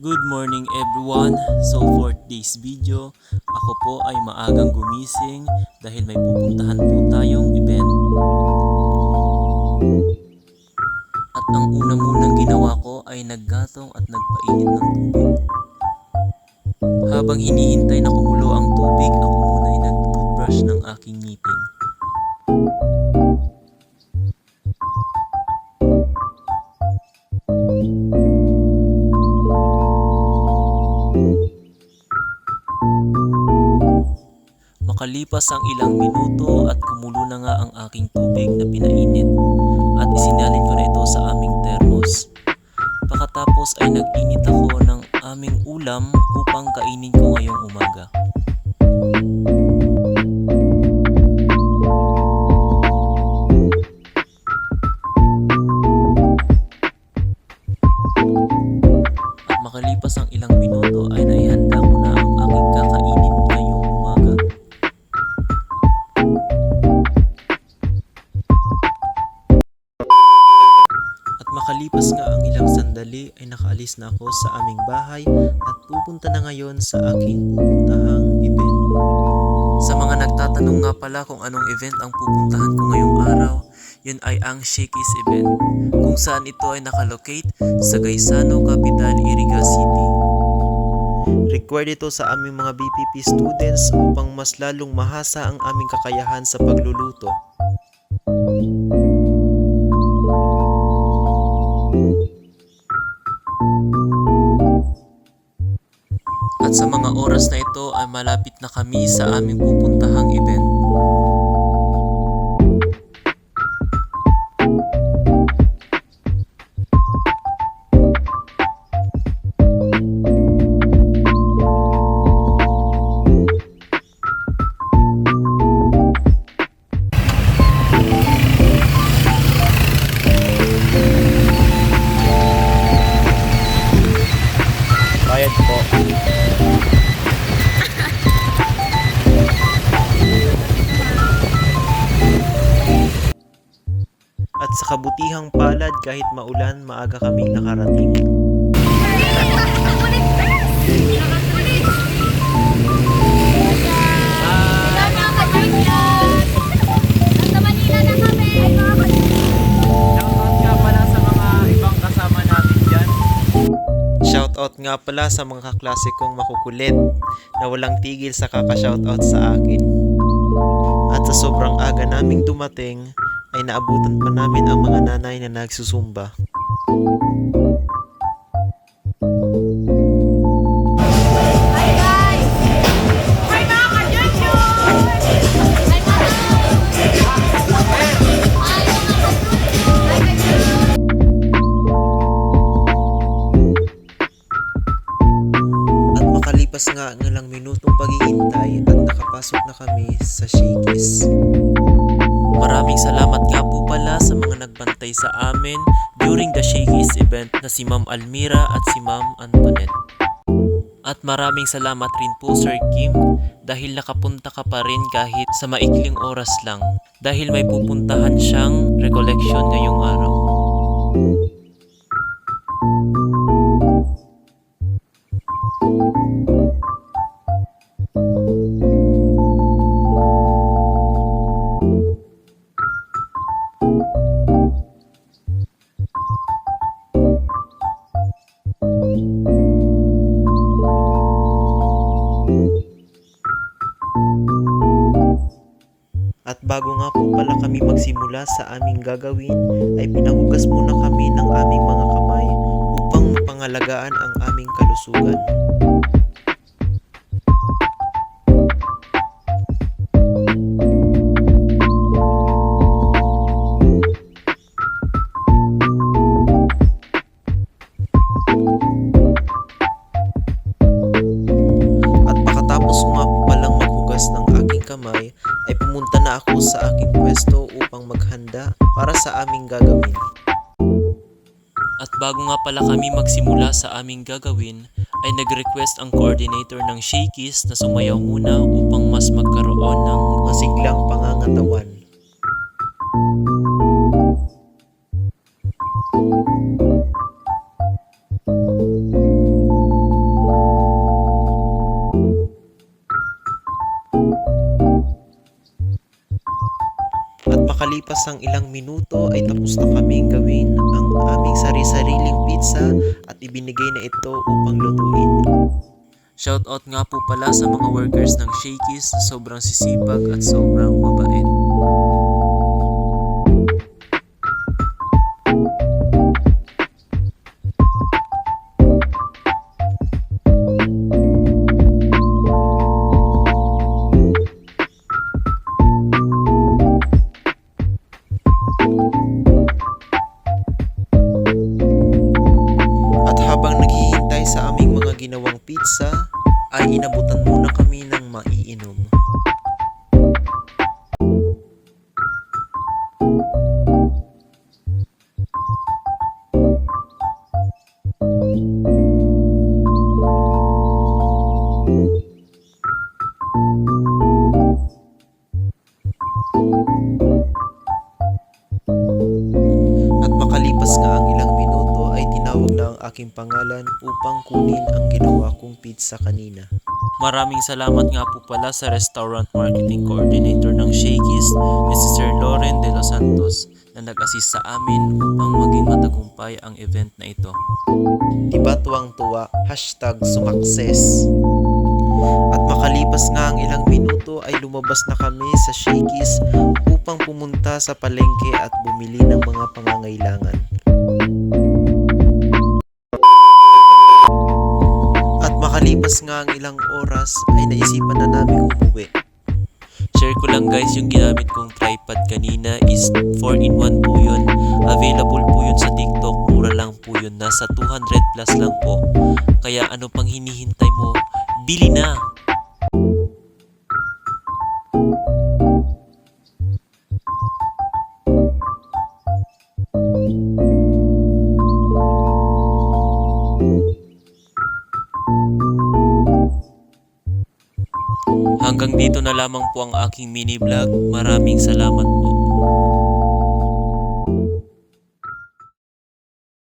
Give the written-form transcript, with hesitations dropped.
Good morning everyone. So for today's video, ako po ay maagang gumising dahil may pupuntahan po tayong event. At ang una munang ginawa ko ay naggatong at nagpainit ng tubig. Habang hinihintay na kumulo ang tubig, ako muna ay nag-toothbrush ng aking ngipin. Makalipas ang ilang minuto at kumulo na nga ang aking tubig na pinainit at isinalin ko na ito sa aming termos. Pagkatapos ay nag-init ako ng aming ulam upang kainin ko ngayong umaga. At makalipas ang ilang minuto ay naihanda ko na ang aking kakainin ngayong umaga. At makalipas nga ang ilang sandali ay nakaalis na ako sa aming bahay at pupunta na ngayon sa aking pupuntahang event. Sa mga nagtatanong nga pala kung anong event ang pupuntahan ko ngayong araw, yun ay ang Shakey's event, kung saan ito ay nakalocate sa Gaisano Capital, Iriga City. Required ito sa aming mga BPP students upang mas lalong mahasa ang aming kakayahan sa pagluluto. At sa mga oras na ito ay malapit na kami sa aming pupuntahang event. Bayad po. At sa kabutihang palad kahit maulan, maaga kaming nakarating. Shoutout nga pala sa mga kaklase kong makukulit na walang tigil sa kaka-shoutout sa akin. At sa sobrang aga naming dumating, ay naabutan pa namin ang mga nanay na nagsusumba. At makalipas nga ang ilang minutong paghihintay at nakapasok na kami sa Shakey's. Maraming salamat nga po pala sa mga nagbantay sa amin during the Shakey's event na si Ma'am Almira at si Ma'am Antoinette. At maraming salamat rin po Sir Kim dahil nakapunta ka pa rin kahit sa maikling oras lang dahil may pupuntahan siyang recollection ngayong araw. At bago nga po pala kami magsimula sa aming gagawin, ay pinahugas muna kami ng aming mga kamay upang mapangalagaan ang aming kalusugan. At pagkatapos nga po palang maghugas ng aking kamay, ay pumunta na ako sa aking pwesto upang maghanda para sa aming gagawin. At bago nga pala kami magsimula sa aming gagawin, ay nag-request ang coordinator ng Shakey's na sumayaw muna upang mas magkaroon ng masiglang pangangatawan. makalipas ang ilang minuto ay tapos na kaming gawin ang aming sari-sariling pizza at ibinigay na ito upang lutuin. Shoutout nga po pala sa mga workers ng Shakey's, sobrang sisipag at sobrang mabait. At habang naghihintay sa aming mga ginawang pizza, ay inabutan muna kami ng maiinom. At makalipas nga ang ilang minuto ay tinawag na ang aking pangalan upang kunin ang ginawa kong pizza kanina. Maraming salamat nga po pala sa Restaurant Marketing Coordinator ng Shakey's na si Sir Loren de los Santos na nag-assist sa amin upang maging matagumpay ang event na ito. Diba tuwang-tuwa, #sumakses. At makalipas nga ang ilang minuto ay lumabas na kami sa Shakey's upang pumunta sa palengke at bumili ng mga pangangailangan. At makalipas nga ang ilang oras ay naisipan na namin umuwi. Share ko lang guys, yung ginamit kong tripod kanina is 4-in-1 po yun. Available po yun sa TikTok, mura lang po yun. Nasa 200 plus lang po. Kaya ano pang hinihintay mo? Bili na! Hanggang dito na lamang po ang aking mini vlog. Maraming salamat po.